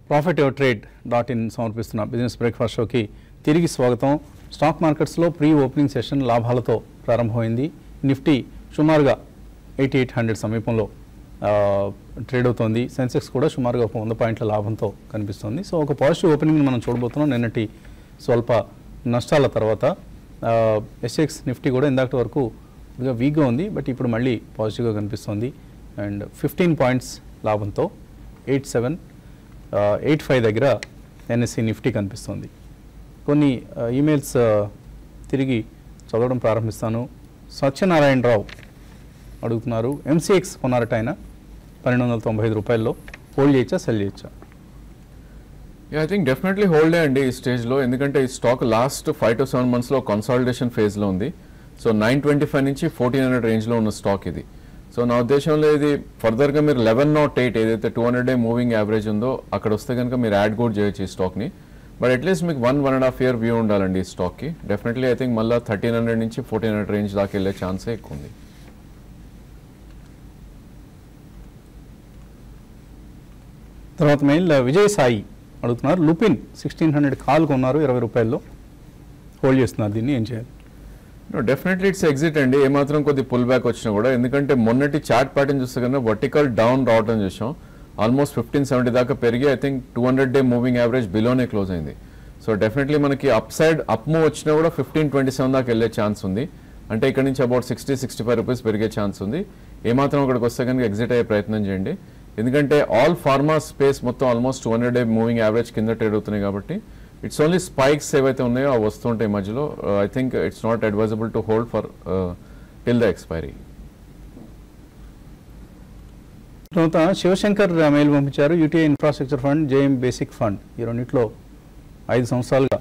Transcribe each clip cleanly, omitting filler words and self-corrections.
profityourtrade.in సమర్పిస్తున్న business breakfast షోకి తిరిగి స్వాగతం. స్టాక్ మార్కెట్స్లో ప్రీ ఓపెనింగ్ సెషన్ లాభాలతో ప్రారంభమైంది. నిఫ్టీ సుమారుగా 8800 సమీపంలో ట్రేడ్ అవుతోంది. సెన్సెక్స్ కూడా సుమారుగా 100 పాయింట్ల లాభంతో కనిపిస్తుంది. సో ఒక పాజిటివ్ ఓపెనింగ్ మనం చూడబోతున్నాం. నిన్నటి స్వల్ప నష్టాల తర్వాత ఎస్ఎక్స్ నిఫ్టీ కూడా ఇందాక వరకు వీక్గా ఉంది, బట్ ఇప్పుడు మళ్ళీ పాజిటివ్గా కనిపిస్తుంది. అండ్ 15 పాయింట్స్ లాభంతో 8785 దగ్గర ఎన్ఎస్సి నిఫ్టీ కనిపిస్తుంది. కొన్ని ఈమెయిల్స్ తిరిగి చదవడం ప్రారంభిస్తాను. సత్యనారాయణరావు అడుగుతున్నారు, ఎంసీఎక్స్ కొన్నారట ఆయన 1295 రూపాయల్లో. హోల్డ్ చేయొచ్చా, సెల్ చేయొచ్చా? ఐ థింక్ డెఫినెట్లీ హోల్డే అండి ఈ స్టేజ్లో, ఎందుకంటే ఈ స్టాక్ లాస్ట్ 5 to 7 monthsలో కన్సాలిడేషన్ ఫేజ్లో ఉంది. సో 925 నుంచి 1400 రేంజ్లో ఉన్న స్టాక్ ఇది. సో నా ఉద్దేశంలో ఇది ఫర్దర్గా మీరు 1108 ఏదైతే 200-day మూవింగ్ యావరేజ్ ఉందో అక్కడ వస్తే కనుక మీరు యాడ్ కూడా చేయొచ్చు ఈ స్టాక్ని. బట్ అట్లీస్ట్ మీకు 1.5 year వ్యూ ఉండాలండి ఈ స్టాక్కి. డెఫినెట్లీ ఐ థింక్ మళ్ళీ 1300 నుంచి 1400 రేంజ్ దాకా వెళ్ళే ఛాన్సే ఎక్కువ ఉంది. తర్వాత మెయిల్ విజయ్ సాయి అడుగుతున్నారు, లుపిన్ 1600 కాల్ కొన్నారు 20 రూపాయల్లో, హోల్డ్ చేస్తున్నారు, దీన్ని ఏం చేయాలి? డెఫినెట్లీ ఇట్స్ ఎగ్జిట్ అండి. ఏమాత్రం కొద్ది పుల్ బ్యాక్ వచ్చినా కూడా, ఎందుకంటే మొన్నటి చార్ట్ ప్యాటర్న్ చూస్తే కన్నా వర్టికల్ డౌన్ రావడం చూసాం. ఆల్మోస్ట్ 1570 దాకా పెరిగి I think 200-day moving average బిలోనే క్లోజ్ అయింది. సో డెఫినెట్లీ మనకి అప్ సైడ్ అప్ మూవ్ వచ్చినా కూడా 1527 దాకా వెళ్ళే ఛాన్స్ ఉంది. అంటే ఇక్కడ నుంచి అబౌట్ 60-65 రూపీస్ పెరిగే ఛాన్స్ ఉంది. ఏమాత్రం అక్కడికి వస్తే కనుక ఎగ్జిట్ అయ్యే ప్రయత్నం చేయండి, ఎందుకంటే ఆల్ ఫార్మా స్పేస్ మొత్తం ఆల్మోస్ట్ 200-day మూవింగ్ యావరేజ్ కింద ట్రేడ్ అవుతున్నాయి కాబట్టి ఇట్స్ ఓన్లీ స్పైక్స్ ఏవైతే ఉన్నాయో అవి వస్తుంటాయి మధ్యలో. I think it's not advisable to hold for till the expiry. తర్వాత శివశంకర్ మెయిల్ పంపించారు, UTI infrastructure fund, JM basic fund ఈ రెండింటిలో 5 సంవత్సరాలుగా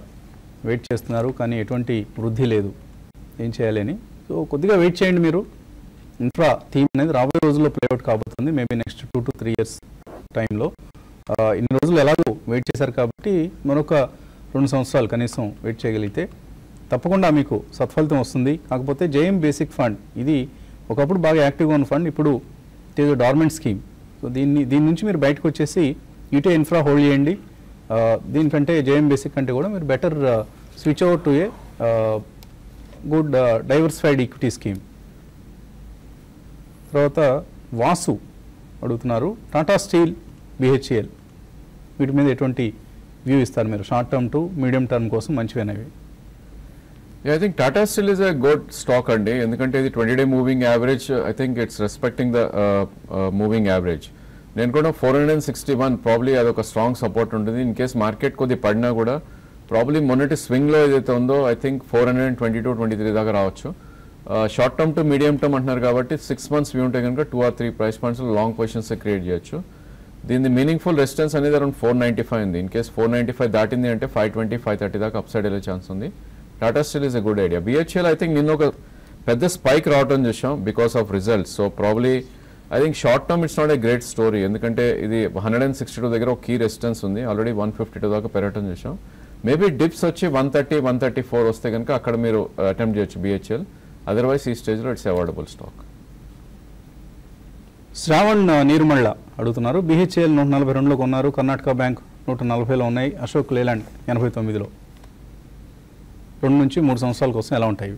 వెయిట్ చేస్తున్నారు, కానీ ఎటువంటి వృద్ధి లేదు, ఏం చేయాలని. సో కొద్దిగా వెయిట్ చేయండి మీరు. ఇన్ఫ్రా థీమ్ అనేది రాబోయే రోజుల్లో ప్లేఅవుట్ కాబోతుంది, మేబీ నెక్స్ట్ 2 to 3 years టైంలో. ఇన్ని రోజులు ఎలాగో వెయిట్ చేశారు కాబట్టి మరొక 2 సంవత్సరాలు కనీసం వెయిట్ చేయగలిగితే తప్పకుండా మీకు సత్ఫలితం వస్తుంది. కాకపోతే జేఎం బేసిక్ ఫండ్ ఇది ఒకప్పుడు బాగా యాక్టివ్గా ఉన్న ఫండ్, ఇప్పుడు it is dormant scheme. So దీని నుంచి మీరు బయటకు వచ్చేసి యూటీఐ ఇన్ఫ్రా హోల్డ్ చేయండి. దీనికంటే జేఎం బేసిక్ కంటే కూడా మీరు better switch over to a good diversified equity scheme. తర్వాత వాసు అడుగుతున్నారు, టాటా స్టీల్, బిహెచ్ఎల్ వీటి మీద ఎటువంటి వ్యూ ఇస్తారు మీరు? Short term to medium term కోసం మంచివైనవి. I think Tata steel is a good stock అండి, ఎందుకంటే ఇది 20-day moving average I think it's respecting the moving average. నేను కూడా 461 ప్రాబ్లీ అదొక స్ట్రాంగ్ సపోర్ట్ ఉంటుంది. ఇన్ కేస్ మార్కెట్ కొద్ది పడినా కూడా ప్రాబ్లీ మొన్నటి స్వింగ్లో ఏదైతే ఉందో ఐ థింక్ 422-23 దాకా రావచ్చు. Short term to medium term అంటున్నారు కాబట్టి 6 months వ్యూ ఉంటే కనుక 2 or 3 ప్రైస్ పాయింట్స్లో లాంగ్ పొజిషన్స్ క్రియేట్ చేయొచ్చు. దీని మీనింగ్ఫుల్ రెసిస్టెన్స్ అనేది అరౌండ్ 495 ఉంది. ఇన్ కేస్ 495 దాటింది అంటే 520-530 దాకా అప్ సైడ్ వెళ్ళే ఛాన్స్ ఉంది. Tata steel is a good idea. BHEL I think నిన్న ఒక పెద్ద స్పైక్ రావడం చూసాం because of results. So probably I think short term it's not a great story, ఎందుకంటే ఇది 162 దగ్గర ఒక కీ రెసిస్టెన్స్ ఉంది, ఆల్రెడీ 152 దాకా పెరగటం చూసాం. మేబీ డిప్స్ వచ్చి 130-134 వస్తే కనుక అక్కడ మీరు అటెంప్ట్ చేయొచ్చు బిహెచ్ఎల్. అదర్వైజ్ ఈ స్టేజ్లో ఇట్స్ అవాయిడబుల్ స్టాక్. శ్రావణ్ నీరుమళ్ళ అడుగుతున్నారు, బిహెచ్ఎల్ 142లో కొన్నారు, కర్ణాటక బ్యాంక్ 140లో ఉన్నాయి, అశోక్ లేలాండ్ 89లో. 2 నుంచి 3 సంవత్సరాల కోసం ఎలా ఉంటాయి?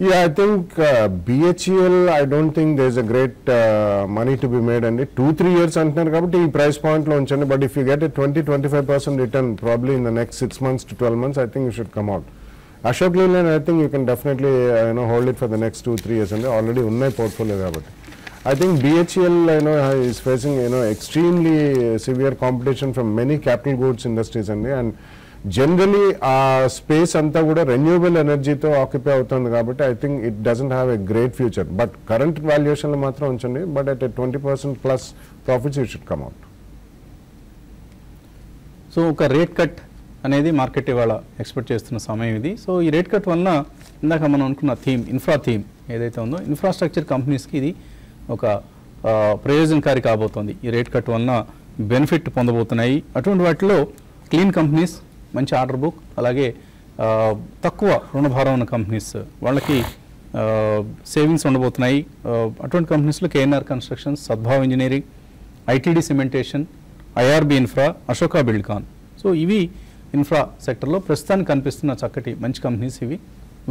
Yeah, I think BHEL, I don't think there's a great money to be made and 2-3 years antunaru kabatti ee price point lo unchandi, but if you get a 20-25% return probably in the next 6 months to 12 months I think you should come out. Ashok Leyland I think you can definitely hold it for the next 2-3 years and already unnai portfolio kabatti. I think BHEL is facing extremely severe competition from many capital goods industries and generally ఆ space అంతా కూడా renewable ఎనర్జీతో occupy అవుతుంది కాబట్టి I think it doesn't have a great future. But current వాల్యుయేషన్లో మాత్రం ఉంచండి, but at 20% plus profits you should come out. So ఒక రేట్ కట్ అనేది మార్కెట్ ఇవాళ ఎక్స్పెక్ట్ చేస్తున్న సమయం ఇది. సో ఈ రేట్ కట్ వలన ఇందాక మనం అనుకున్న థీమ్, ఇన్ఫ్రా థీమ్ ఏదైతే ఉందో, ఇన్ఫ్రాస్ట్రక్చర్ కంపెనీస్కి ఇది ఒక ప్రయోజనకారి కాబోతోంది. ఈ రేట్ కట్ వలన బెనిఫిట్ పొందబోతున్నాయి. అటువంటి వాటిలో క్లీన్ కంపెనీస్, మంచి ఆర్డర్ బుక్, అలాగే తక్కువ రుణభారం ఉన్న కంపెనీస్, వాళ్ళకి సేవింగ్స్ ఉండబోతున్నాయి. అటువంటి కంపెనీస్లో KNR constructions, Sadbhav engineering, ITD cementation, IRB infra, Ashoka Buildcon. So ఇవి ఇన్ఫ్రా సెక్టర్లో ప్రస్తుతానికి కనిపిస్తున్న చక్కటి మంచి కంపెనీస్ ఇవి.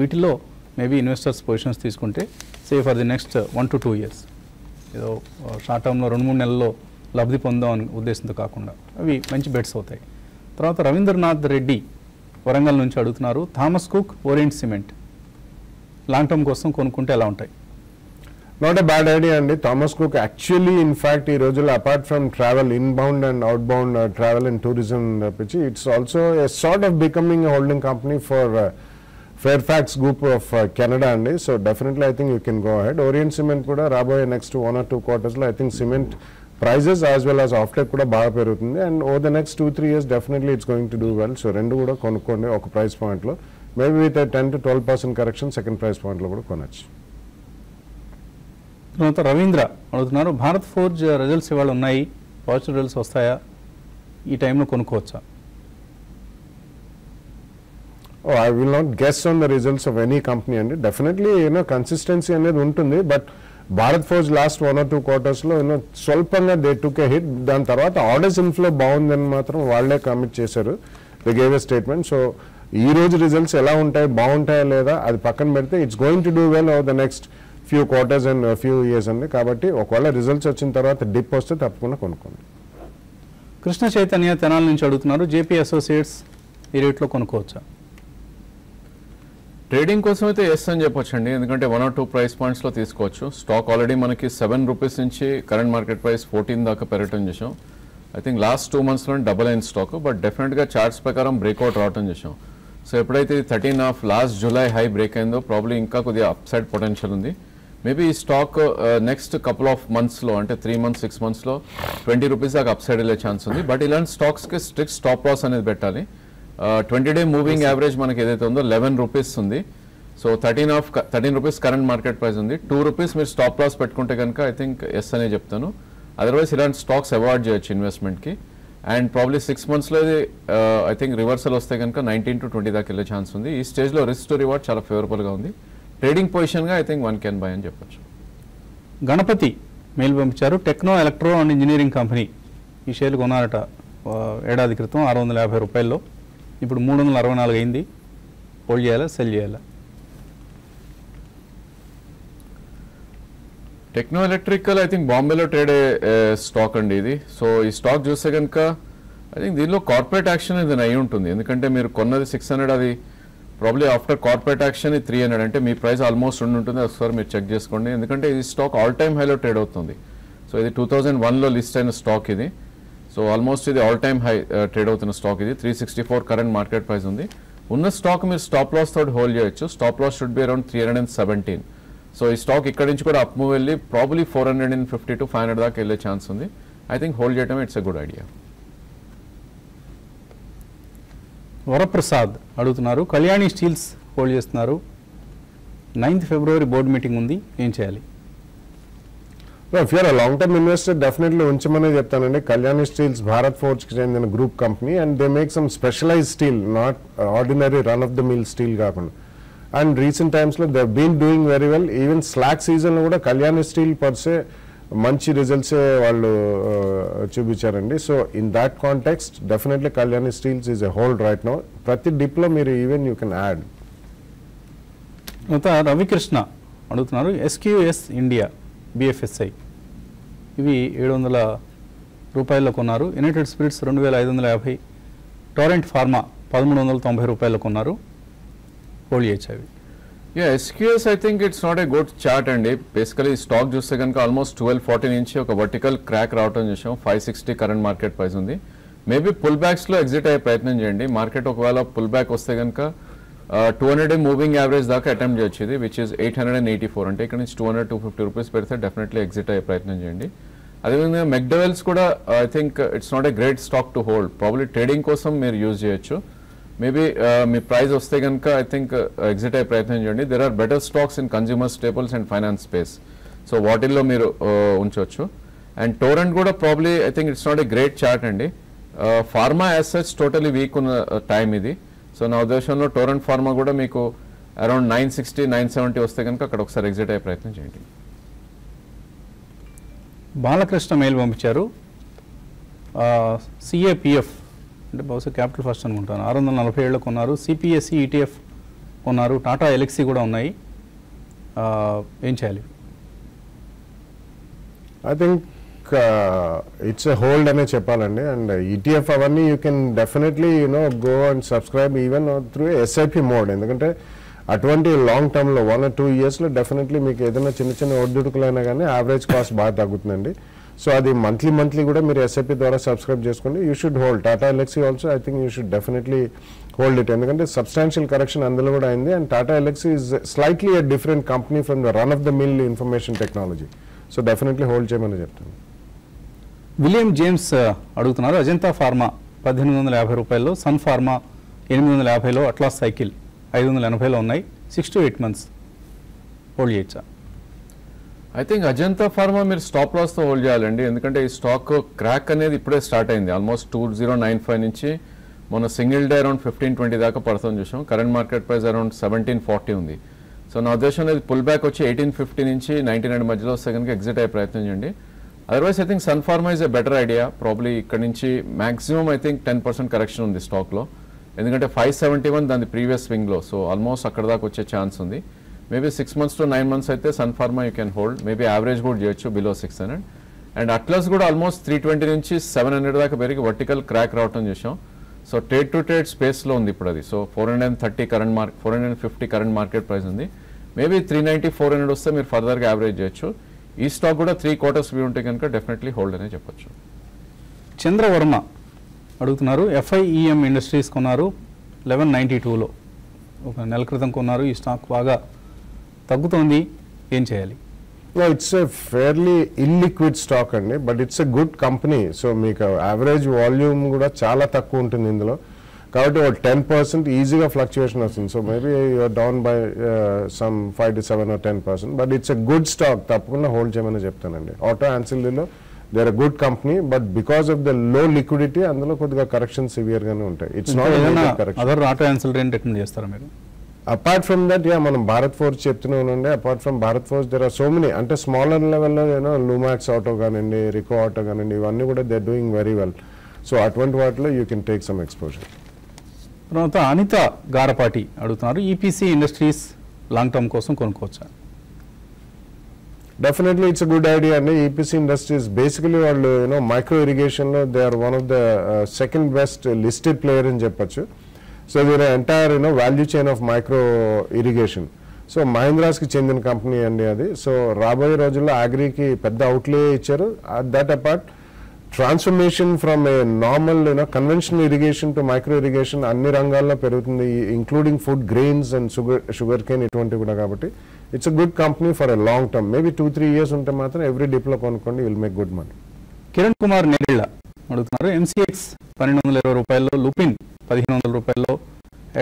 వీటిలో మేబీ ఇన్వెస్టర్స్ పొజిషన్స్ తీసుకుంటే for the next 1 to 2 years, ఏదో షార్ట్ టర్మ్లో 2-3 నెలల్లో లబ్ధి పొందాం అనే ఉద్దేశంతో కాకుండా అవి మంచి బెట్స్ అవుతాయి. తర్వాత రవీంద్రనాథ్ రెడ్డి వరంగల్ నుంచి అడుగుతున్నారు, Thomas Cook, Orient Cement long term కోసం కొనుక్కుంటే ఎలా ఉంటాయి? నాట్ ఎ బ్యాడ్ ఐడియా అండి. థామస్ కుక్ యాక్చువల్లీ ఇన్ఫాక్ట్ ఈ రోజుల్లో apart from travel, inbound and outbound travel and tourism తప్పించి it's also a sort of becoming holding company for Fairfax Group of Canada అండి. So definitely I think you can go ahead. Orient Cement కూడా రాబోయే next 1 or 2 quarters I think cement prices as well as offtake కూడా బాగా పెరుగుతుంది. And over the next 2-3 years definitely it's going to do well. So రెండు కూడా కొనుక్కోండి ఒక price పాయింట్లో. Maybe with 10 to 12% correction second price పాయింట్లో కూడా కొనొచ్చు. తర్వాత రవీంద్ర అడుగుతున్నారు, భారత్ ఫోర్జ్ రిజల్ట్స్ ఇవాళ ఉన్నాయి, పాజిటివ్ రిజల్ట్స్ వస్తాయా, ఈ టైంలో కొనుక్కోవచ్చా? I will not guess on the results of any company అండి. డెఫినెట్లీ కన్సిస్టెన్సీ అనేది ఉంటుంది. But Bharat forge last 1 or 2 quartersలో స్వల్పంగా దే టుక్ ఎ హిట్. దాని తర్వాత ఆర్డర్స్ ఇన్ఫ్లో బాగుందని మాత్రం వాళ్ళే కమిట్ చేశారు. They gave a statement. So ఈ రోజు రిజల్ట్స్ ఎలా ఉంటాయి, బాగుంటాయా లేదా అది పక్కన పెడితే it's going to do well over the next few quarters and few years అండి. కాబట్టి ఒకవేళ రిజల్ట్స్ వచ్చిన తర్వాత డిప్ వస్తే తప్పకుండా కొనుక్కోండి. కృష్ణ చైతన్య తెనాల నుంచి అడుగుతున్నారు, జేపీ అసోసియేట్స్ ఈ రేట్లో కొనుక్కోవచ్చా? ట్రేడింగ్ కోసం అయితే ఎస్ అని చెప్పొచ్చండి, ఎందుకంటే 1 or 2 ప్రైస్ పాయింట్స్లో తీసుకోవచ్చు. స్టాక్ ఆల్రెడీ మనకి 7 రూపీస్ నుంచి కరెంట్ మార్కెట్ ప్రైస్ 14 దాకా పెరగటం చేసాం. ఐ థింక్ లాస్ట్ 2 monthsలో డబుల్ అయిన స్టాక్, బట్ డెఫినెట్గా చార్ట్స్ ప్రకారం బ్రేక్అవుట్ రావటం చేసాం. సో ఎప్పుడైతే 13 లాస్ట్ జూలై హై బ్రేక్ అయిందో ప్రాబ్లీ ఇంకా కొద్దిగా అప్ సైడ్ పొటెన్షియల్ ఉంది. మేబీ ఈ స్టాక్ నెక్స్ట్ కపుల్ ఆఫ్ మంత్స్లో అంటే 3 months 6 monthsలో 20 రూపీస్ దాకా అప్ సైడ్ వెళ్ళే ఛాన్స్ ఉంది. బట్ ఇలాంటి స్టాక్స్కి స్ట్రిక్ట్ స్టాప్ లాస్ అనేది పెట్టాలి. 20-day మూవింగ్ యావరేజ్ మనకి ఏదైతే ఉందో 11 రూపీస్ ఉంది. So 13 rupees current market price ఉంది. 2 రూపీస్ మీరు స్టాప్ లాస్ పెట్టుకుంటే కనుక ఐ థింక్ ఎస్ అనే చెప్తాను. అదర్వైజ్ ఇలాంటి స్టాక్స్ అవాయిడ్ చేయొచ్చు ఇన్వెస్ట్మెంట్కి. అండ్ ప్రాబ్లీ 6 monthsలో ఇది ఐ థింక్ రివర్సల్ వస్తే కనుక 19 to 20 దాకా వెళ్ళే ఛాన్స్ ఉంది. ఈ స్టేజ్లో రిస్క్ టు రివార్డ్ చాలా ఫేవరబుల్గా ఉంది. ట్రేడింగ్ పొజిషన్గా ఐ థింక్ 1 can buy అని చెప్పొచ్చు. గణపతి మెయిల్ పంపించారు, Techno Electro and Engineering company ఈ షేర్లు కొన్నారట ఏడాది క్రితం 650 రూపాయల్లో, ఇప్పుడు 364 అయింది. హోల్డ్ చేయాలా, సెల్ చేయాలా? టెక్నో ఎలక్ట్రికల్ ఐ థింక్ బాంబేలో ట్రేడ్ అయ్యే స్టాక్ అండి ఇది. సో ఈ స్టాక్ చూస్తే కనుక ఐ థింక్ దీనిలో కార్పొరేట్ యాక్షన్ ఇది అయి ఉంటుంది. ఎందుకంటే మీరు కొన్నది 600, అది ప్రాబ్లీ ఆఫ్టర్ కార్పొరేట్ యాక్షన్ 300, అంటే మీ ప్రైస్ ఆల్మోస్ట్ ఉంటుంది. ఒకసారి మీరు చెక్ చేసుకోండి. ఎందుకంటే ఈ స్టాక్ ఆల్ టైమ్ హైలో ట్రేడ్ అవుతుంది. సో ఇది 2001లో లిస్ట్ అయిన స్టాక్ ఇది. సో ఆల్మోస్ట్ ఇది ఆల్ టైమ్ హై ట్రేడ్ అవుతున్న స్టాక్ ఇది. 364 కరెంట్ మార్కెట్ ప్రైస్ ఉంది. ఉన్న స్టాక్ మీరు స్టాప్ లాస్ తోటి హోల్డ్ చేయొచ్చు. Stop loss should be around 317. So ఈ స్టాక్ ఇక్కడ నుంచి కూడా అప్ మూవ్ వెళ్ళి ప్రాబ్లీ 450 to 500 దాకా వెళ్ళే ఛాన్స్ ఉంది. ఐ థింక్ హోల్డ్ చేయడం it's a good idea. Varaprasad అడుగుతున్నారు, కళ్యాణి స్టీల్స్ హోల్డ్ చేస్తున్నారు, 9th February బోర్డు మీటింగ్ ఉంది, ఏం చేయాలి? If you're long term investor definitely ఉంచమనే చెప్తానండి. కళ్యాణి స్టీల్స్ భారత్ ఫోర్జ్కి చెందిన group company and they make some specialize steel, not ordinary run of the mill steel కాకుండా. అండ్ రీసెంట్ టైమ్స్లో they been doing very well. Even slack సీజన్లో కూడా Kalyani Steel per se రిజల్ట్సే వాళ్ళు చూపించారండి. So in that context definitely Kalyani Steels is a hold right now. ప్రతి డిప్లో మీరు even you can add. Ravikrishna అడుగుతున్నారు, SQS ఇండియా BFSI ఇవి 700 రూపాయల్లో కొన్నారు. యునైటెడ్ స్పిరిట్స్ 2550, టోరెంట్ ఫార్మా 1390 రూపాయల్లో కొన్నారు, హోల్డ్ చేయొచ్చు అవి? SQS I think it's not a good chart అండి. బేసికలీ స్టాక్ చూస్తే కనుక ఆల్మోస్ట్ 1240 నుంచి ఒక వర్టికల్ క్రాక్ రావటం చూసాం. 560 కరెంట్ మార్కెట్ ప్రైస్ ఉంది. మేబీ పుల్ బ్యాక్స్లో ఎగ్జిట్ అయ్యే ప్రయత్నం చేయండి. మార్కెట్ ఒకవేళ పుల్ బ్యాక్ వస్తే కనుక 200-day మూవింగ్ యావరేజ్ దాకా అటెంప్ట్ చేయొచ్చు ఇది, విచ్ ఇస్ 884. అంటే ఇక్కడ నుంచి 200-250 రూపీస్ పెడితే డెఫినెట్లీ ఎగ్జిట్ అయ్యే ప్రయత్నం చేయండి. అదేవిధంగా మెక్డవెల్స్ కూడా I think it's not a great stock to hold. Probably trading కోసం మీరు యూజ్ చేయొచ్చు. మేబీ మీ ప్రైస్ వస్తే కనుక ఐ థింక్ ఎగ్జిట్ అయ్యే ప్రయత్నం చేయండి. There are better stocks in consumer staples and finance space. So వాటిల్లో మీరు ఉంచవచ్చు. అండ్ టోరెంట్ కూడా probably I think it's not a great chart అండి. Pharma as such totally weak ఉన్న టైం ఇది. సో నా ఉద్దేశంలో టోరెంట్ ఫార్మా కూడా మీకు అరౌండ్ 960, 970 వస్తే కనుక అక్కడ ఒకసారి ఎగ్జిట్ అయ్యే ప్రయత్నం చేయండి. బాలకృష్ణ మెయిల్ పంపించారు. సిఏపిఎఫ్ అంటే బహుశా క్యాపిటల్ ఫస్ట్ అనుకుంటాను, 647 కొన్నారు. సిపిఎస్సి ఈటీఎఫ్ కొన్నారు. టాటా ఎలక్సీ కూడా ఉన్నాయి. ఏం చేయాలి? I think it's a hold అనే చెప్పాలండి. అండ్ ఈటీఎఫ్ అవన్నీ you can definitely go and subscribe even through SIP mode. ఎందుకంటే అటువంటి లాంగ్ టర్మ్లో 1 or 2 yearsలో డెఫినెట్లీ మీకు ఏదైనా చిన్న చిన్న ఒడిదుడుకులైనా కానీ యావరేజ్ కాస్ట్ బాగా తగ్గుతుందండి. సో అది మంత్లీ కూడా మీరు ఎస్ఐపి ద్వారా సబ్స్క్రైబ్ చేసుకోండి. You should hold Tata Elxsi also. I think you should definitely hold it. ఎందుకంటే సబ్స్టాన్షియల్ కరెక్షన్ అందులో కూడా అయింది. And Tata Elxsi is slightly a different company from the run of the mill information technology. So definitely hold చేయమని చెప్తాను. William James అడుగుతున్నారు. Ajanta pharma 1850 రూపాయల్లో, Sun pharma 850లో, Atlas cycle 580లో ఉన్నాయి. 6 to 8 months హోల్డ్ చేయొచ్చా? ఐ థింక్ అజంతా ఫార్మా మీరు స్టాప్ లాస్తో హోల్డ్ చేయాలండి. ఎందుకంటే ఈ స్టాక్ క్రాక్ అనేది ఇప్పుడే స్టార్ట్ అయింది. ఆల్మోస్ట్ 2095 నుంచి మొన్న సింగిల్ డే అరౌండ్ 15-20 దాకా పడుతుంది చూసాం. కరెంట్ మార్కెట్ ప్రైస్ అరౌండ్ 1740 ఉంది. సో నా ఉద్దేశంలో ఇది పుల్ బ్యాక్ వచ్చి 1850 నుంచి 1900 మధ్యలో వస్తే కనుక ఎగ్జిట్ అయ్యే ప్రయత్నం చేయండి. Otherwise I think Sun pharma is a better idea. Probably ఇక్కడ నుంచి మాక్సిమం ఐ థింక్ 10% కరెక్షన్ ఉంది స్టాక్లో. ఎందుకంటే 571 దాని ప్రీవియస్ స్వింగ్లో. సో ఆల్మోస్ట్ అక్కడ దాకా వచ్చే ఛాన్స్ ఉంది. మేబీ 6 months to 9 months అయితే Sun pharma you can hold. Maybe average కూడా చేయొచ్చు బిలో 600. అండ్ అట్లాస్ కూడా ఆల్మోస్ట్ 320 నుంచి 700 దాకా పెరిగి వర్టికల్ క్రాక్ రావటం చూసాం. సో ట్రేడ్ టు ట్రేడ్ స్పేస్లో ఉంది ఇప్పుడు అది. సో 450 కరెంట్ మార్కెట్ ప్రైస్ ఉంది. మేబీ 390, 400 వస్తే మీరు ఫర్దర్గా యావరేజ్ చేయొచ్చు. ఈ స్టాక్ కూడా 3 quarters వ్యూ ఉంటే కనుక డెఫినెట్లీ హోల్డ్ అనే చెప్పొచ్చు. చంద్రవర్మ అడుగుతున్నారు. FIEM ఇండస్ట్రీస్ కొన్నారు 1192లో, ఒక నెల క్రితం కొన్నారు. ఈ స్టాక్ బాగా తగ్గుతోంది, ఏం చేయాలి? It's a fairly illiquid stock అండి, but it's a good company. So మీకు యావరేజ్ వాల్యూమ్ కూడా చాలా తక్కువ ఉంటుంది ఇందులో. కాబట్టి 10% ఈజీగా ఫ్లక్చుయేషన్ వస్తుంది. So maybe you're down by some 5 to 7 or 10%, but it's a good stock. తప్పకుండా హోల్డ్ చేయమని చెప్తానండి. ఆటో యాన్సిలరీలో they are good company, but because of the low liquidity అందులో కొద్దిగా కరెక్షన్ సివియర్ గానే ఉంటాయి. It's not other auto ancillary recommend చేస్తారా మీరు? అపార్ట్ ఫ్రమ్ దట్ మనం భారత్ ఫోర్స్ చెప్తున్నానండి. Apart from Bharat Forge there are so many, అంటే స్మాలర్ లెవెల్లో లూమాక్స్ ఆటో కానివ్వండి, రికో ఆటో కానివ్వండి, ఇవన్నీ కూడా they are doing very well. So అటువంటి వాటిలో you can take some exposure. తర్వాత అనిత గారపాటి అడుగుతున్నారు. ఈపీసీ ఇండస్ట్రీస్ లాంగ్ టర్మ్ కోసం కొనుక్కోవచ్చా? డెఫినెట్లీ ఇట్స్ గుడ్ ఐడియా అండి. ఈపీసీ ఇండస్ట్రీస్ బేసికలీ వాళ్ళు మైక్రో ఇరిగేషన్లో they are one of the second best listed player అని చెప్పొచ్చు. సో దీని entire value chain of micro irrigation. So మహీంద్రాస్కి చెందిన కంపెనీ అండి అది. సో రాబోయే రోజుల్లో అగ్రికి పెద్ద అవుట్లే ఇచ్చారు. That apart transformation from a normal conventional irrigation to micro irrigation అన్ని రంగాల్లో పెరుగుతుంది, including food, grains and sugar cane ఇటువంటివి కూడా. కాబట్టి it's a good company for a long term. Maybe 2-3 years ఉంటే మాత్రం ఎవ్రీ డిప్లో కొనుక్కోండి, will make good money. Kiran Kumar Nerella అడుగుతున్నారు. MCX 1220 రూపాయల్లో, లుపిన్ 1500 రూపాయల్లో,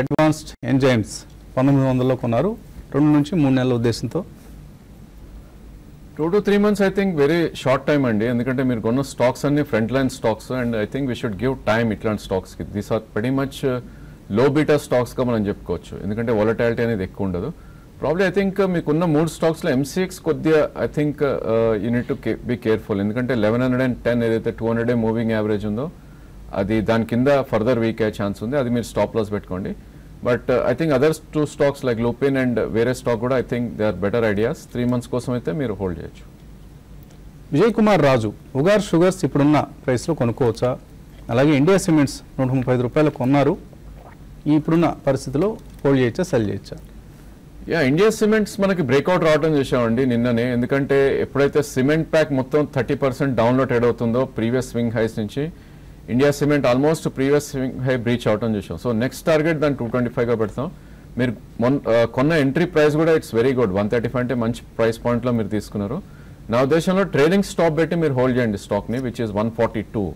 అడ్వాన్స్డ్ ఎంజైమ్స్ 1900లో కొన్నారు. 2 నుంచి 3 నెలల ఉద్దేశంతో. 2 to 3 months I think very short time అండి. ఎందుకంటే మీరు కొన్న స్టాక్స్ అన్ని front line stocks, and I think we should give time ఇట్లాంటి స్టాక్స్కి. దీస్ ఆర్ వెరీ మచ్ లో బీటా స్టాక్స్గా మనం చెప్పుకోవచ్చు. ఎందుకంటే వాలటాలిటీ అనేది ఎక్కువ ఉండదు. ప్రాబ్లీ ఐ థింక్ మీకున్న 3 స్టాక్స్లో MCX కొద్దిగా I think you need to be careful. ఎందుకంటే 1110 ఏదైతే 200-day మూవింగ్ యావరేజ్ ఉందో అది దాని కింద ఫర్దర్ వీక్ అయ్యే ఛాన్స్ ఉంది. అది మీరు స్టాప్ లాస్ పెట్టుకోండి. But I think others 2 stocks like Lupin and వేరే స్టాక్ కూడా I think they are better ideas. 3 months కోసం అయితే మీరు హోల్డ్ చేయొచ్చు. విజయ్ కుమార్ రాజు, ఉగార్ షుగర్స్ ఇప్పుడున్న ప్రైస్లో కొనుక్కోవచ్చా? అలాగే ఇండియా సిమెంట్స్ 135 రూపాయలు కొన్నారు, ఇప్పుడున్న పరిస్థితిలో హోల్డ్ చేయొచ్చా, సెల్ చేయొచ్చా? ఇండియా సిమెంట్స్ మనకి బ్రేక్అవుట్ రావడం చూసామండి నిన్ననే. ఎందుకంటే ఎప్పుడైతే సిమెంట్ ప్యాక్ మొత్తం 30% డౌన్లో ట్రేడ్ అవుతుందో ప్రీవియస్ స్వింగ్ హైస్ నుంచి, India cement almost previous swing high breach అవటం చూసాం. సో నెక్స్ట్ టార్గెట్ దాన్ని 225గా పెడతాం. మీరు కొన్న ఎంట్రీ ప్రైస్ కూడా ఇట్స్ వెరీ గుడ్. 135 అంటే మంచి ప్రైస్ పాయింట్లో మీరు తీసుకున్నారు. నా ఉద్దేశంలో ట్రేడింగ్ స్టాప్ పెట్టి మీరు హోల్డ్ చేయండి స్టాక్ని, విచ్ ఈస్ 142.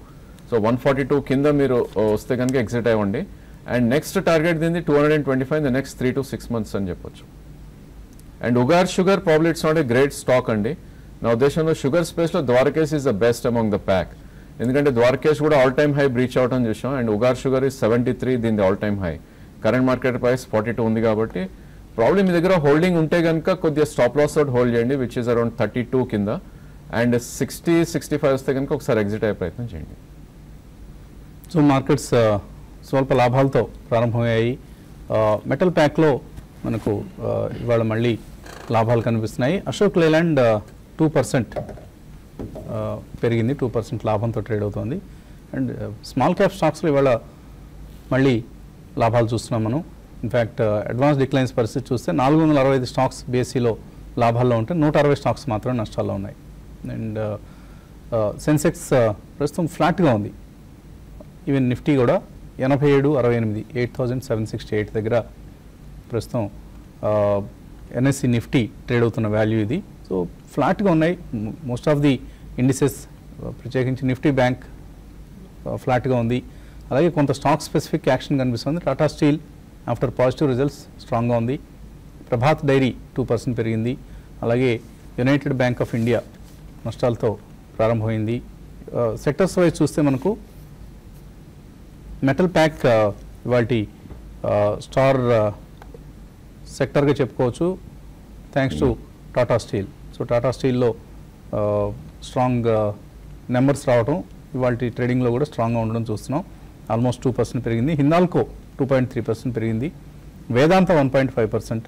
సో 142 కింద మీరు వస్తే కనుక ఎగ్జిట్ అవ్వండి. అండ్ నెక్స్ట్ టార్గెట్ దీన్ని 225 in the next 3 to 6 months అని చెప్పొచ్చు. And Ugar Sugar probably it's not a great stock అండి. నా ఉద్దేశంలో షుగర్ స్పేస్లో Dwarikesh is the best among the pack. ఎందుకంటే ద్వారకేష్ కూడా ఆల్ టైమ్ హై బ్రీచ్ అవటం చూసాం. అండ్ ఉగార్ షుగర్ ఇస్ 73, దీని all time high. Current market price 42 ఉంది కాబట్టి ప్రాబ్లమ్ మీ దగ్గర హోల్డింగ్ ఉంటే కనుక కొద్దిగా స్టాప్ లాస్ తోటి హోల్డ్ చేయండి, విచ్ ఇస్ అరౌండ్ 32 కింద. అండ్ 60-65 వస్తే కనుక ఒకసారి ఎగ్జిట్ అయ్యే ప్రయత్నం చేయండి. సో మార్కెట్స్ స్వల్ప లాభాలతో ప్రారంభమయ్యాయి. మెటల్ ప్యాక్లో మనకు ఇవాళ మళ్ళీ లాభాలు కనిపిస్తున్నాయి. అశోక్ లేలాండ్ 2% పెరిగింది, 2% లాభంతో ట్రేడ్ అవుతుంది. అండ్ స్మాల్ క్యాప్ స్టాక్స్లో ఇవాళ మళ్ళీ లాభాలు చూస్తున్నాం మనం. ఇన్ఫ్యాక్ట్ అడ్వాన్స్ డిక్లైన్స్ పరిస్థితి చూస్తే 465 స్టాక్స్ బీఎస్సీలో లాభాల్లో ఉంటే 160 స్టాక్స్ మాత్రం నష్టాల్లో ఉన్నాయి. అండ్ సెన్సెక్స్ ప్రస్తుతం ఫ్లాట్గా ఉంది. ఈవెన్ నిఫ్టీ కూడా 87.68 8,768 దగ్గర ప్రస్తుతం ఎన్ఎస్సి నిఫ్టీ ట్రేడ్ అవుతున్న వాల్యూ ఇది. సో ఫ్లాట్గా ఉన్నాయి మోస్ట్ ఆఫ్ ది ఇండిసెస్, ప్రత్యేకించి నిఫ్టీ బ్యాంక్ ఫ్లాట్గా ఉంది. అలాగే కొంత స్టాక్ స్పెసిఫిక్ యాక్షన్ కనిపిస్తుంది. Tata steel after positive results స్ట్రాంగ్గా ఉంది. ప్రభాత్ డైరీ 2% పెరిగింది. అలాగే యునైటెడ్ బ్యాంక్ ఆఫ్ ఇండియా నష్టాలతో ప్రారంభమైంది. సెక్టర్స్ వైజ్ చూస్తే మనకు మెటల్ ప్యాక్ ఇవాల్టి స్టార్ సెక్టర్గా చెప్పుకోవచ్చు thanks to Tata steel. So Tata స్టీల్లో స్ట్రాంగ్ నెంబర్స్ రావడం ఇవాళ ట్రేడింగ్లో కూడా స్ట్రాంగ్గా ఉండడం చూస్తున్నాం. ఆల్మోస్ట్ 2% పెరిగింది. హిందాల్కో 2.3% పెరిగింది. వేదాంత 1.5%.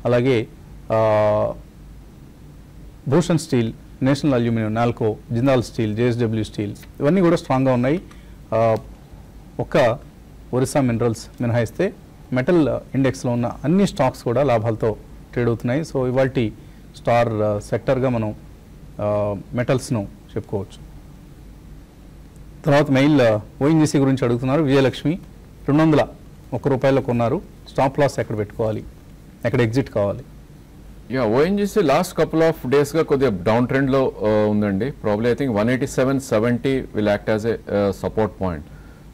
అలాగే Bhushan steel, national aluminium, NALCO, Jindal steel, JSW steel ఇవన్నీ కూడా స్ట్రాంగ్గా ఉన్నాయి. ఒక్క ఒరిస్సా మినరల్స్ మినహాయిస్తే మెటల్ ఇండెక్స్లో ఉన్న అన్ని స్టాక్స్ కూడా లాభాలతో ట్రేడ్ అవుతున్నాయి. సో ఇవాళ స్టార్ సెక్టర్గా మనం మెటల్స్ను చెప్పుకోవచ్చు. తర్వాత మెయిల్ ఓఎన్జీసీ గురించి అడుగుతున్నారు. విజయలక్ష్మి 201 రూపాయల్లో కొన్నారు. స్టాప్ లాస్ ఎక్కడ పెట్టుకోవాలి, ఎక్కడ ఎగ్జిట్ కావాలి? ఓఎన్జీసీ లాస్ట్ కపుల్ ఆఫ్ డేస్గా కొద్దిగా డౌన్ ట్రెండ్లో ఉందండి. Probably I think 187.70 will act as a support point.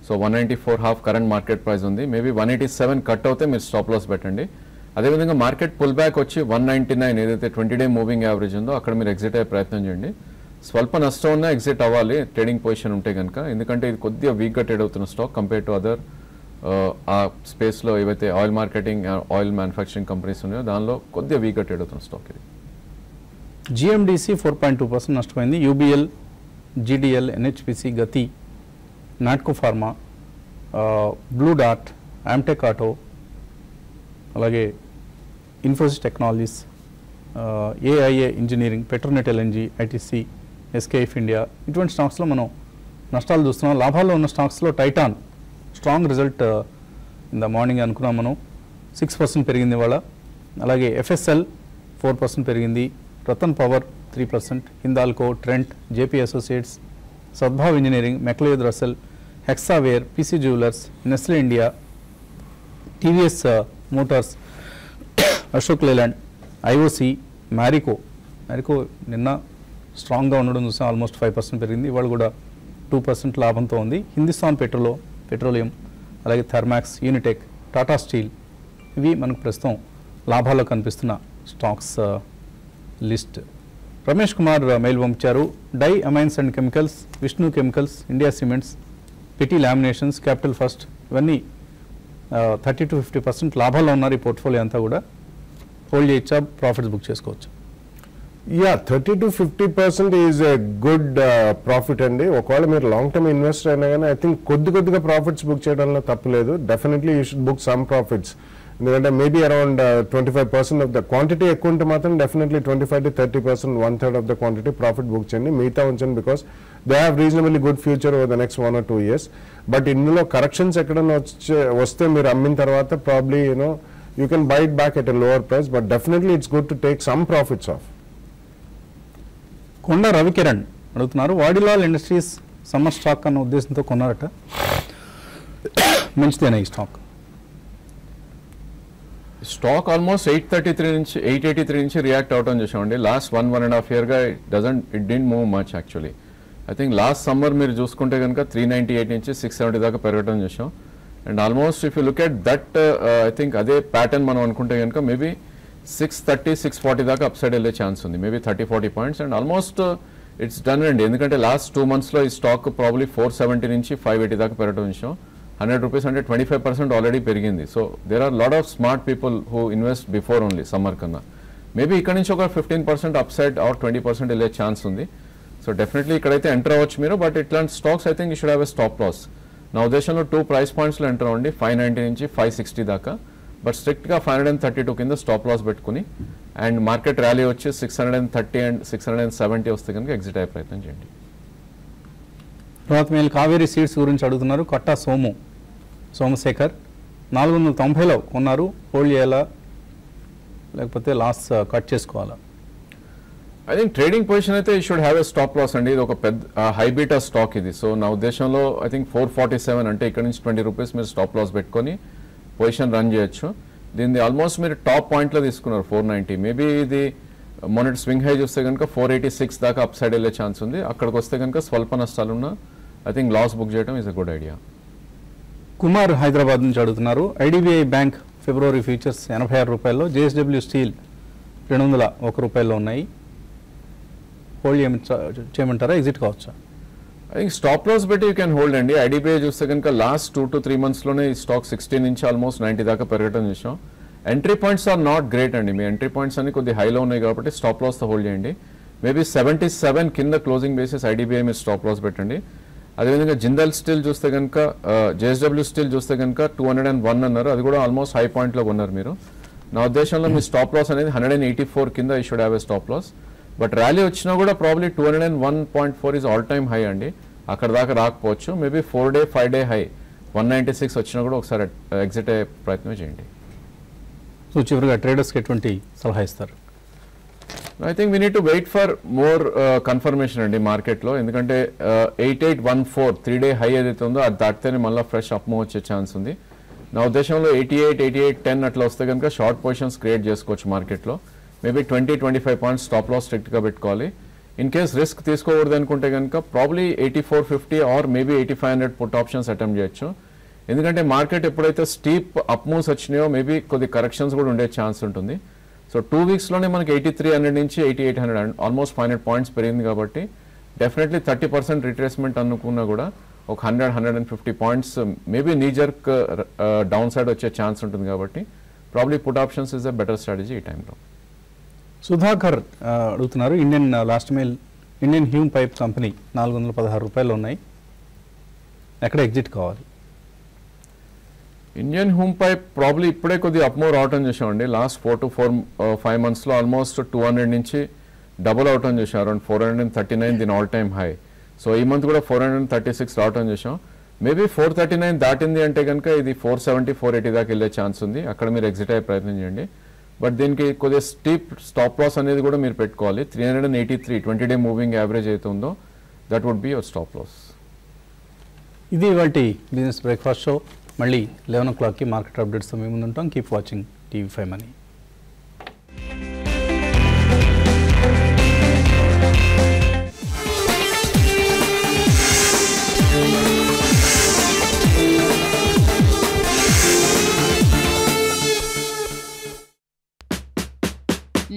So 194.5 current market price ఉంది. మేబీ 187 కట్ అవుతే మీరు స్టాప్ లాస్ పెట్టండి. అదేవిధంగా మార్కెట్ పుల్ బ్యాక్ వచ్చి 199 ఏదైతే 20-డే మూవింగ్ యావరేజ్ ఉందో అక్కడ మీరు ఎగ్జిట్ అయ్యే ప్రయత్నం చేయండి. స్వల్ప నష్టం ఉన్నా ఎగ్జిట్ అవ్వాలి ట్రేడింగ్ పొజిషన్ ఉంటే కనుక, ఎందుకంటే ఇది కొద్దిగా వీక్గా ట్రేడ్ అవుతున్న స్టాక్ కంపేర్ టు అదర్ ఆ స్పేస్లో ఏవైతే oil marketing, oil manufacturing companies ఉన్నాయో దానిలో కొద్దిగా వీక్గా ట్రేడ్ అవుతున్న స్టాక్ ఇది. జిఎండిసి 4.2% నష్టపోయింది. UBL, GDL, NHPC, Gati, Natco pharma, Blue డాట్, ఆమ్టెక్ ఆటో, అలాగే Infosys technologies, AIA engineering, Petronet LNG, ITC, SKF India ఇటువంటి స్టాక్స్లో మనం నష్టాలు చూస్తున్నాం. లాభాల్లో ఉన్న స్టాక్స్లో Titan strong result in the morning అనుకున్నాం మనం, 6% పెరిగింది ఇవాళ. అలాగే ఎఫ్ఎస్ఎల్ 4% పెరిగింది. Ratan power 3%, Hindalco, Trent, JP associates, Sadbhav engineering, McLeod Russel, Hexaware, PC jewellers, Nestle India, TVS motors, Ashok Leyland, IOC, Marico నిన్న స్ట్రాంగ్గా ఉండడం చూసాం. ఆల్మోస్ట్ 5% పెరిగింది. ఇవాళ కూడా 2% లాభంతో ఉంది. హిందుస్థాన్ పెట్రోలియం, అలాగే థర్మాక్స్, యూనిటెక్, టాటా స్టీల్ ఇవి మనకు ప్రస్తుతం లాభాల్లో కనిపిస్తున్న stocks list. Ramesh Kumar mail పంపించారు. Diamines and chemicals, Vishnu chemicals, India cements, PT laminations, capital first ఇవన్నీ 30-50% లాభాల్లో ఉన్నారు. ఈ పోర్ట్ఫోలియో అంతా కూడా హోల్డ్ చేయొచ్చా, ప్రాఫిట్స్ బుక్ చేసుకోవచ్చు? 30-50% ఈజ్ ఎ గుడ్ ప్రాఫిట్ అండి. ఒకవేళ మీరు లాంగ్ టర్మ్ ఇన్వెస్టర్ అయినా కానీ ఐ థింక్ కొద్దిగా ప్రాఫిట్స్ బుక్ చేయడంలో తప్పులేదు. Definitely you should book some profits. ఎందుకంటే maybe around 25% of the quantity ఎక్కువ ఉంటే మాత్రం definitely 25-30%, 1/3 of the quantity profit book చేయండి. మిగతా ఉంచండి because they have reasonably good future over the next 1 or 2 years. But ఇందులో కరెక్షన్స్ ఎక్కడైనా వస్తే మీరు అమ్మిన తర్వాత probably you can buy it back at a lower price, but definitely it's good to take some profits off. కొండ రవికిరణ్ అడుగుతున్నారు. Vadilal industries summer stock అన్న ఉద్దేశంతో కొన్నారట, మంచిదేనా ఈ స్టాక్ ఆల్మోస్ట్ 883 నుంచి రియాక్ట్ అవటం చూసామండి. లాస్ట్ 1.5 yearగా it didn't move much actually. I think last summer మీరు చూసుకుంటే కనుక 398 నుంచి 670 దాకా పెరగడం చూసాం. And almost if you look at that I think అదే ప్యాటర్న్ మనం అనుకుంటే కనుక మేబీ 630-640 దాకా అప్ సైడ్ వెళ్ళే ఛాన్స్ ఉంది, maybe 30-40 points. And almost it's done అండి. ఎందుకంటే లాస్ట్ 2 monthsలో ఈ స్టాక్ ప్రాబ్లీ 470 నుంచి 580 దాకా పెరగడం విషయం. 100 రూపీస్ అంటే 25% ఆల్రెడీ పెరిగింది. So there are lot of smart people who invest before only summer కన్నా. మేబీ ఇక్కడ నుంచి ఒక 15% అప్ సైడ్ ఆర్ 20% వెళ్ళే ఛాన్స్ ఉంది. సో డెఫినెట్లీ ఇక్కడైతే ఎంటర్ అవ్వచ్చు మీరు. బట్ ఇట్లాంటి stocks I think you should have a stop loss. నా ఉద్దేశంలో 2 price pointsలో ఎంటర్ అవ్వండి, 590 నుంచి 560 దాకా. బట్ స్ట్రిక్ట్గా 532 కింద స్టాప్ లాస్ పెట్టుకుని అండ్ మార్కెట్ ర్యాలీ వచ్చి 630 అండ్ 670 వస్తే కనుక ఎగ్జిట్ అయ్యే ప్రయత్నం చేయండి. తర్వాత మీరు కావేరీ సీడ్స్ గురించి అడుగుతున్నారు. కట్టా సోమశేఖర్ 490లో కొన్నారు, హోల్డ్ చేయాలా లేకపోతే లాస్ కట్ చేసుకోవాలా? ఐ థింక్ ట్రేడింగ్ పొజిషన్ అయితే you should have a stop loss అండి. ఇది ఒక పెద్ద హైబీటా స్టాక్ ఇది. సో నా ఉద్దేశంలో ఐ థింక్ 447 అంటే ఇక్కడ నుంచి 20 రూపీస్ మీరు స్టాప్ లాస్ పెట్టుకొని పొజిషన్ రన్ చేయొచ్చు. దీన్ని ఆల్మోస్ట్ మీరు టాప్ పాయింట్లో తీసుకున్నారు 490. మేబీ ఇది మొన్నటి స్వింగ్ హై చూస్తే కనుక 486 దాకా అప్ సైడ్ వెళ్ళే ఛాన్స్ ఉంది. అక్కడికి వస్తే కనుక స్వల్ప నష్టాలున్నా ఐ థింక్ లాస్ బుక్ చేయడం is a good idea. Kumar Hyderabad నుంచి అడుగుతున్నారు. ఐడిబిఐ బ్యాంక్ ఫిబ్రవరి ఫ్యూచర్స్ 86 రూపాయల్లో, జేఎస్డబ్ల్యూ స్టీల్ 201 రూపాయల్లో ఉన్నాయి. హోల్డ్ చేయమంటారా, ఎగ్జిట్ కావచ్చా? ఐ థింక్ స్టాప్ లాస్ పెట్టి యూ క్యాన్ హోల్డ్ అండి. ఐడిబిఐ చూస్తే కనుక లాస్ట్ 2 to 3 monthsలోనే ఈ స్టాక్ 60 నుంచి ఆల్మోస్ట్ 90 దాకా పెరగడం చూసాం. Entry points are not great అండి. మీ ఎంట్రీ పాయింట్స్ అన్ని కొద్ది హైలో ఉన్నాయి కాబట్టి స్టాప్ లాస్తో హోల్డ్ చేయండి. మేబీ 77 కింద క్లోజింగ్ బేసిస్ ఐడిబిఐ మీరు స్టాప్ లాస్ పెట్టండి. అదేవిధంగా జిందాల్ స్టీల్ చూస్తే కనుక జేఎస్డబ్ల్యూ స్టీల్ చూస్తే కనుక 201 అన్నారు, అది కూడా ఆల్మోస్ట్ హై పాయింట్లో కొన్నారు మీరు. నా ఉద్దేశంలో మీ స్టాప్ లాస్ అనేది 184 కింద you should have a stop loss. But rally వచ్చినా కూడా probably 201.4 is all time high అండి. అక్కడ దాకా రాకపోవచ్చు. మేబీ 4-day 5-day హై 196 వచ్చినా కూడా ఒకసారి ఎగ్జిట్ అయ్యే ప్రయత్నం చేయండి. సో చివరిగా ట్రేడర్స్కి ఎటువంటి సలహా ఇస్తారు? I think we need to wait for more confirmation అండి మార్కెట్లో. ఎందుకంటే 8814 3-day హై ఏదైతే ఉందో అది దాటితేనే మళ్ళీ ఫ్రెష్ అప్ మూవ్ వచ్చే ఛాన్స్ ఉంది. నా ఉద్దేశంలో 88-8810 అట్లా వస్తే కనుక షార్ట్ పొజిషన్స్ క్రియేట్ చేసుకోవచ్చు మార్కెట్లో. మేబీ 20-25 పాయింట్స్ స్టాప్ లాస్ స్ట్రిక్ట్గా పెట్టుకోవాలి. ఇన్ కేస్ రిస్క్ తీసుకోకూడదు అనుకుంటే కనుక probably 8450 or maybe 8500 put options attempt చేయొచ్చు. ఎందుకంటే మార్కెట్ ఎప్పుడైతే స్టీప్ అప్ మూవ్స్ వచ్చినాయో మేబీ కొద్ది కరెక్షన్స్ కూడా ఉండే ఛాన్స్ ఉంటుంది. సో 2 weeksలోనే మనకి 8300 నుంచి 8800 ఆల్మోస్ట్ 500 పాయింట్స్ పెరిగింది కాబట్టి డెఫినెట్లీ 30% రిట్రేస్మెంట్ అనుకున్నా కూడా ఒక 100-150 points maybe knee-jerk down side వచ్చే ఛాన్స్ ఉంటుంది కాబట్టి probably put options is a better strategy ఈ టైంలో. సుధాకర్ అడుగుతున్నారు. ఇండియన్ హ్యూమ్ పైప్ కంపెనీ 416 రూపాయలు ఉన్నాయి, ఎక్కడ ఎగ్జిట్ కావాలి? ఇండియన్ హోమ్ పైప్ ప్రాబ్లీ ఇప్పుడే కొద్దిగా అప్ మూవ్ రావటం చూసామండి. లాస్ట్ 4 to 5 monthsలో ఆల్మోస్ట్ 200 నుంచి డబుల్ అవటం చూసాం. అరౌండ్ 439 దీని ఆల్ టైమ్ హై. సో ఈ మంత్ కూడా 436 రావటం చూసాం. మేబీ 439 దాటింది అంటే కనుక ఇది 470-480 దాకా వెళ్ళే ఛాన్స్ ఉంది. అక్కడ మీరు ఎగ్జిట్ అయ్యే ప్రయత్నం చేయండి. బట్ దీనికి కొద్దిగా స్టీప్ స్టాప్ లాస్ అనేది కూడా మీరు పెట్టుకోవాలి. 383 20-day మూవింగ్ యావరేజ్ అయితే ఉందో that would be your stop loss. ఇది ఇవాల్టి బిజినెస్ బ్రేక్ఫాస్ట్ షో. మళ్ళీ 11 o'clockకి మార్కెట్ అప్డేట్స్తో మేము ముందు ఉంటాం. Keep watching TV5 Money.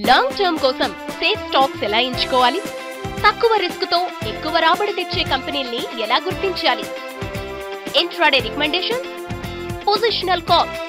Long term కోసం సేఫ్ స్టాక్స్ ఎలా ఎంచుకోవాలి? తక్కువ రిస్క్ తో ఎక్కువ రాబడి తెచ్చే కంపెనీల్ని ఎలా గుర్తించాలి? Intraday recommendations, positional calls,